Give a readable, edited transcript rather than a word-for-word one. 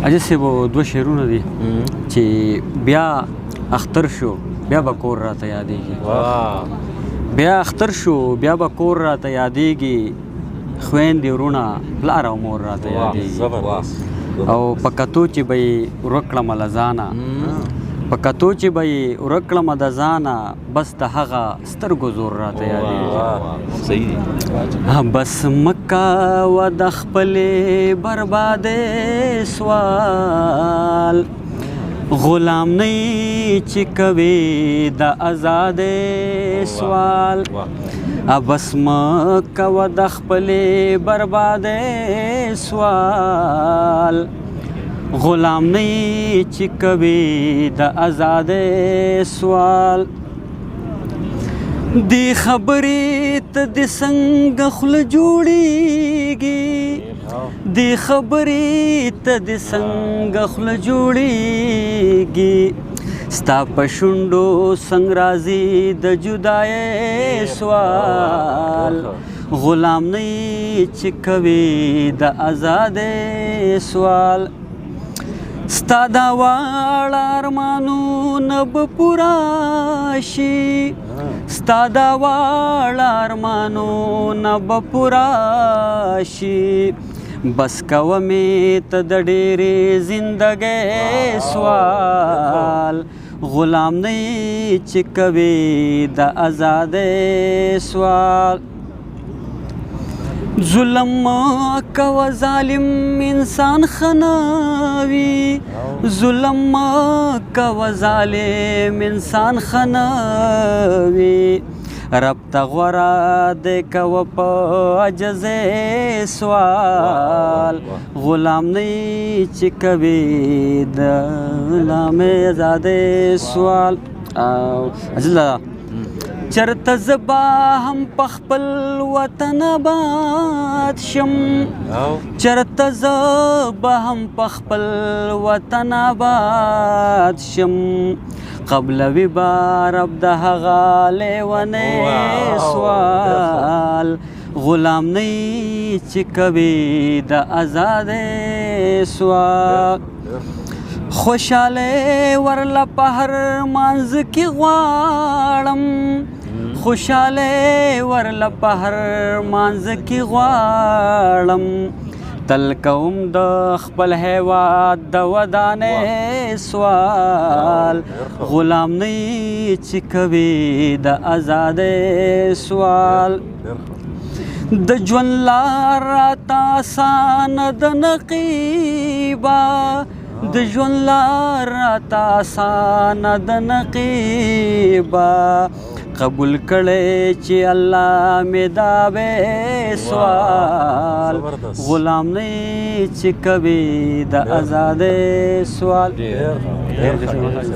اجازه صاحب دوه شعرونه دي چې بیا اختر شو بیا به کور راته یادېږي بیا اختر شو بیا به کور راته یادېږي خویندې وروڼه پلار او مور راته یادېږي او په کتو چې به یې ورک کړمه له ځانه په کتو چې به یې ورک کړمه د ځانه بس د هغه سترګو زور راته یادېږي بس مه کوه د خپلې بربادۍ سوال غلام نه یې چې کوې د ازادۍ سوال بس مه کوه د خپلې بربادۍ سوال غلام نه یې چې کوې د ازادۍ سوال دې خبرې ته دې څنګه خوله جوړېږي دې خبرې ته دې څنګه خوله جوړېږي ستا په شونډو څنګه راځي د جدایۍ سوال غلام نه یې چې کوې د ازادۍ سوال ستا دا واړه ارمانونه به پوره شي ستا دا واړه ارمانونه به پوره شي بس کوه مې ته د ډېرې زندګۍ سوال غلام نه یې چې کوې د ازادۍ سوال ظلم مه کوه ظالم انسان ښه نه وي ظلم مه کوه ظالم انسان ښه نه وي رب ته غوره دی کوه په عجزۍ سوال غلام نه یې چې کوې د غلامۍ ازادۍ سوال چرته زه به هم په خپل وطن آباد شم چرته زه به هم په خپل وطن آباد شم قبلوي به رب د هغه لیونی سوال غلام نه یې چې کوې د ازادۍ سوال خوشحالی ورله په هر مانځ کې غواړم خوشحالی ورله په هر مانځ کې غواړم تل کوم د خپل هیواد د ودانۍ سوال غلام نه یې چې کوې د ازادۍ سوال د ژوند لار راته اسانه د نقیبه د ژوند لار راته اسانه د نقیبه قبول کړی چې الله مې دا وې سوال غلام نه یې چې کوې د ازادۍ سوال